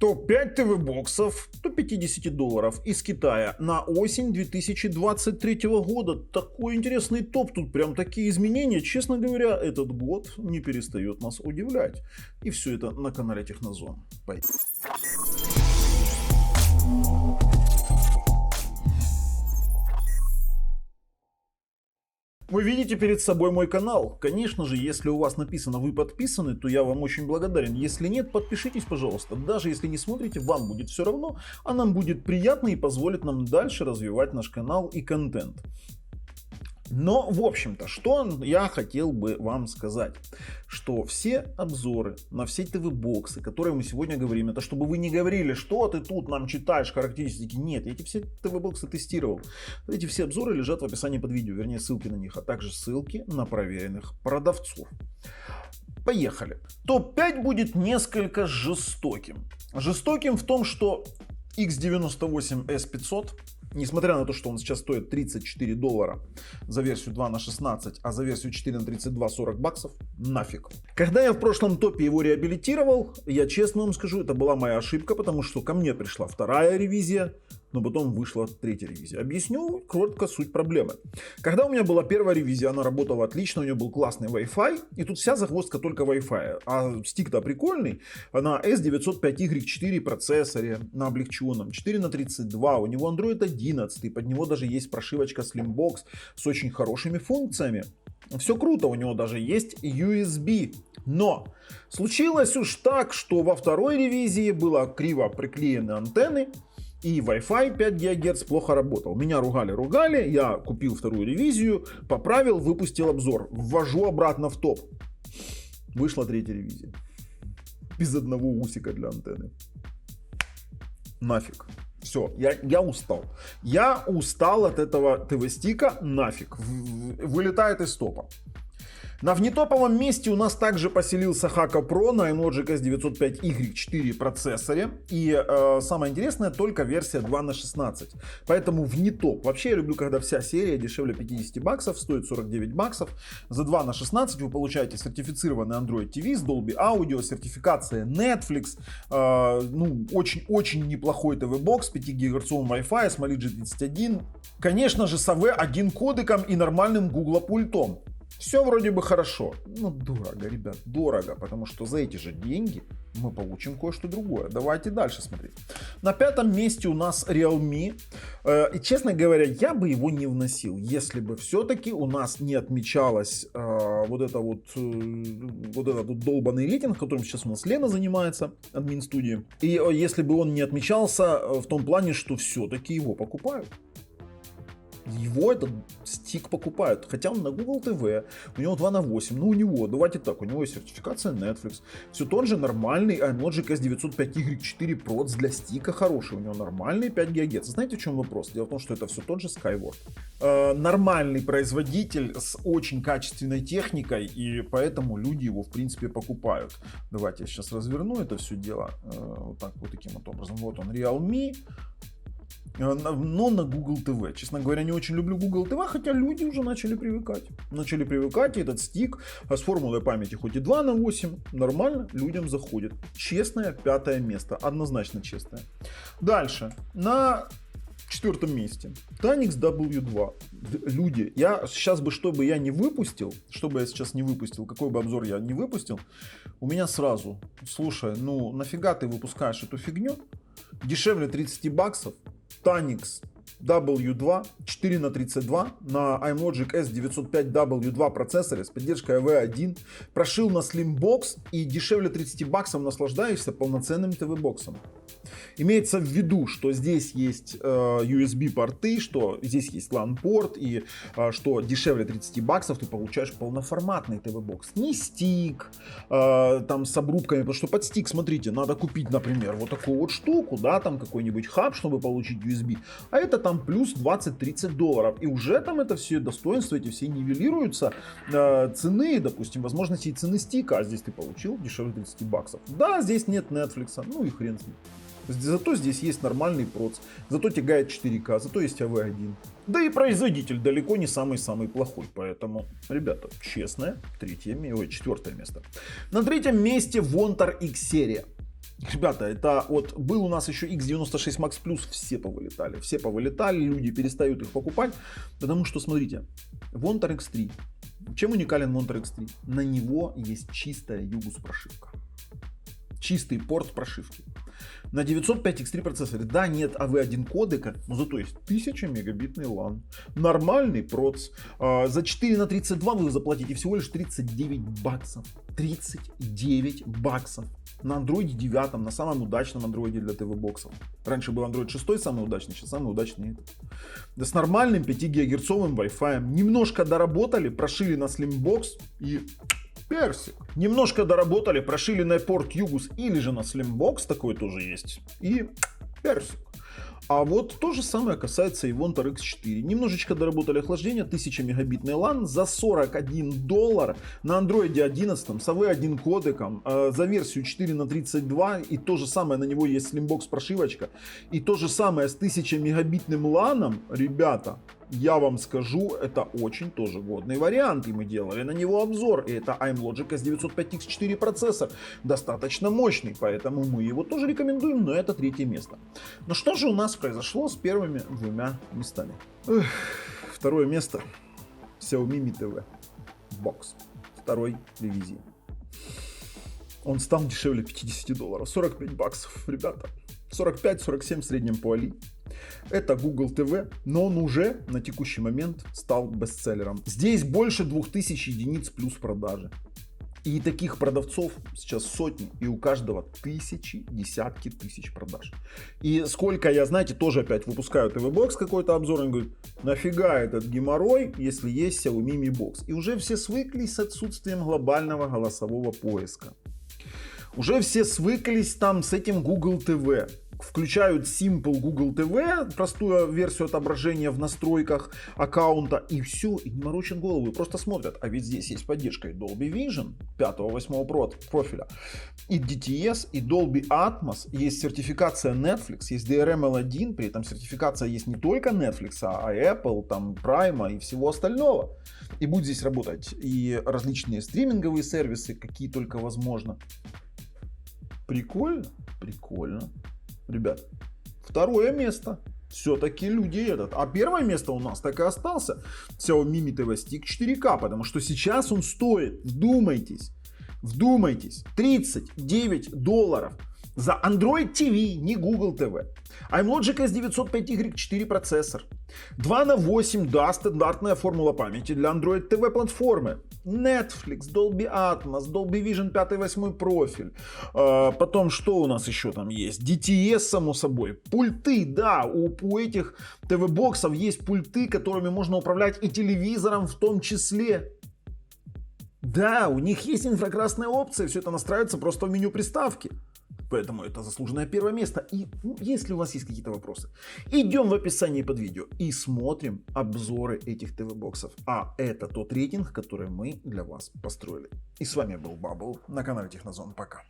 Топ-5 ТВ-боксов до $50 из Китая на осень 2023 года. Такой интересный топ, тут прям такие изменения. Честно говоря, этот год не перестает нас удивлять. И все это на канале Технозон. Поехали. Вы видите перед собой мой канал. Конечно же, если у вас написано «Вы подписаны», то я вам очень благодарен. Если нет, подпишитесь, пожалуйста. Даже если не смотрите, вам будет все равно, а нам будет приятно и позволит нам дальше развивать наш канал и контент. Но, в общем-то, что я хотел бы вам сказать, что все обзоры на все ТВ-боксы, которые мы сегодня говорим, это чтобы вы не говорили, что ты тут нам читаешь характеристики. Нет, я эти все ТВ-боксы тестировал. Эти все обзоры лежат в описании под видео, вернее ссылки на них, а также ссылки на проверенных продавцов. Поехали. Топ-5 будет несколько жестоким. Жестоким в том, что X98S500, несмотря на то, что он сейчас стоит $34 за версию 2 на 16, а за версию 4 на 32 40 баксов, нафиг. Когда я в прошлом топе его реабилитировал, я честно вам скажу, это была моя ошибка, потому что ко мне пришла вторая ревизия, но потом вышла третья ревизия. Объясню коротко суть проблемы. Когда у меня была первая ревизия, она работала отлично, у нее был классный Wi-Fi, и тут вся загвоздка только Wi-Fi. А стик-то прикольный, на S905Y4 процессоре, на облегченном, 4 на 32, у него Android 11, под него даже есть прошивочка Slimbox с очень хорошими функциями. Все круто, у него даже есть USB. Но случилось уж так, что во второй ревизии было криво приклеены антенны, и Wi-Fi 5 ГГц плохо работал. Меня ругали, я купил вторую ревизию, поправил, выпустил обзор. Ввожу обратно в топ. Вышла третья ревизия. Без одного усика для антенны. Нафиг. Все, я устал. Я устал от этого ТВ-стика, нафиг. Вылетает из топа. На внетоповом месте у нас также поселился Haco Pro на Logic S905Y4 процессоре. И самое интересное, только версия 2 на 16. Поэтому внетоп. Вообще я люблю, когда вся серия дешевле 50 баксов, стоит 49 баксов. За 2 на 16 вы получаете сертифицированный Android TV с Dolby Audio, сертификация Netflix. Очень неплохой ТВ-бокс, 5 ГГц Wi-Fi, с Mali G31. Конечно же, с AV1 кодеком и нормальным Google пультом. Все вроде бы хорошо, но дорого, ребят, дорого, потому что за эти же деньги мы получим кое-что другое. Давайте дальше смотреть. На пятом месте у нас Realme. И, честно говоря, я бы его не вносил, если бы все-таки у нас не отмечалось вот этот долбанный рейтинг, которым сейчас у нас Лена занимается, админ студии. И если бы он не отмечался в том плане, что все-таки его покупают. Его этот стик покупают, хотя он на Google TV, у него 2 на 8, у него, давайте так, у него есть сертификация Netflix, все тот же нормальный Logic S905Y4 Proц для стика хороший, у него нормальный 5 ГГц. Знаете, в чем вопрос? Дело в том, что это все тот же Skyward. Нормальный производитель с очень качественной техникой, и поэтому люди его в принципе покупают. Давайте я сейчас разверну это все дело вот таким вот образом. Вот он, Realme. Но на Google TV. Честно говоря, не очень люблю Google TV, хотя люди уже начали привыкать. И этот стик с формулой памяти хоть и 2 на 8, нормально людям заходит. Честное 5-е место. Однозначно честное. Дальше. На 4-м месте. Tanix W2. Люди, я сейчас бы, чтобы я сейчас не выпустил, какой бы обзор я не выпустил, у меня сразу, слушай, нафига ты выпускаешь эту фигню? Дешевле 30 баксов. Tanix W2 4 на 32 на iMlogic S905W2 процессоре с поддержкой AV1, прошил на Slimbox и дешевле 30 баксов наслаждаешься полноценным ТВ-боксом. Имеется в виду, что здесь есть USB порты, что здесь есть LAN-порт и что дешевле 30 баксов ты получаешь полноформатный ТВ-бокс. Не стик там с обрубками, потому что под стик, смотрите, надо купить, например, вот такую вот штуку, да, там какой-нибудь хаб, чтобы получить USB, а это там плюс $20-30. И уже там это все достоинства, эти все нивелируются, цены, допустим, возможности и цены стика, а здесь ты получил дешевле 30 баксов. Да, здесь нет Netflix, ну и хрен с ним. Зато здесь есть нормальный проц, зато тягает 4К, зато есть AV1. Да и производитель далеко не самый-самый плохой, поэтому, ребята, честное, 4-е место. На 3-м месте Vontar X серия. Ребята, это вот был у нас еще X96 Max Plus, все повылетали, люди перестают их покупать, потому что, смотрите, Vontar X3, чем уникален Vontar X3? На него есть чистая Югус прошивка, чистый порт прошивки. На 905 X3 процессоре, да, нет AV1 кодека, но зато есть 1000 мегабитный LAN. Нормальный проц. За 4 на 32 вы заплатите всего лишь 39 баксов. 39 баксов. На Android 9, на самом удачном Android для ТВ-боксов. Раньше был Android 6 самый удачный, сейчас самый удачный этот. Да с нормальным 5 ГГц Wi-Fi. Немножко доработали, прошили на Slimbox и... персик. Немножко доработали, прошили на порт Югус или же на Slimbox, такой тоже есть. И персик. А вот то же самое касается и Vontar X4. Немножечко доработали охлаждение, 1000 мегабитный LAN за $41 на Android 11 с AV1 кодеком, за версию 4 на 32, и то же самое, на него есть Slimbox прошивочка, и то же самое с 1000 мегабитным LAN, ребята. Я вам скажу, это очень тоже годный вариант, и мы делали на него обзор. И это iMlogic S905X4 процессор, достаточно мощный, поэтому мы его тоже рекомендуем, но это третье место. Но что же у нас произошло с первыми двумя местами? Второе место Xiaomi Mi TV Box второй ревизии. Он стал дешевле $50, 45 баксов, ребята. 45-47 в среднем по Али. Это Google TV, но он уже на текущий момент стал бестселлером. Здесь больше 2000 единиц плюс продажи. И таких продавцов сейчас сотни, и у каждого тысячи, десятки тысяч продаж. И сколько я, знаете, тоже опять выпускаю ТВ-бокс какой-то обзор, он говорит, нафига этот геморрой, если есть Xiaomi Mi Box. И уже все свыклись с отсутствием глобального голосового поиска. Уже все свыклись там с этим Google TV. Включают Simple Google TV, простую версию отображения в настройках аккаунта, и все, и не морочат голову, просто смотрят. А ведь здесь есть поддержка и Dolby Vision 5-8 профиля, и DTS, и Dolby Atmos, есть сертификация Netflix, есть DRM-L1, при этом сертификация есть не только Netflix, а Apple, там, Prime и всего остального. И будет здесь работать и различные стриминговые сервисы, какие только возможно. Прикольно? Прикольно. Ребят, второе место. Все-таки люди этот. А первое место у нас так и остался. Xiaomi Mi TV Stick 4K. Потому что сейчас он стоит, вдумайтесь, $39 за Android TV, не Google TV. iMlogic S905Y4 процессор. 2 на 8, да, стандартная формула памяти для Android TV платформы. Netflix, Dolby Atmos, Dolby Vision 5-8 профиль. Потом что у нас еще там есть? DTS, само собой. Пульты, да, у этих ТВ-боксов есть пульты, которыми можно управлять и телевизором в том числе. Да, у них есть инфракрасная опция, все это настраивается просто в меню приставки. Поэтому это заслуженное первое место. И если у вас есть какие-то вопросы, идем в описании под видео и смотрим обзоры этих ТВ-боксов. А это тот рейтинг, который мы для вас построили. И с вами был Бабл на канале Технозон. Пока.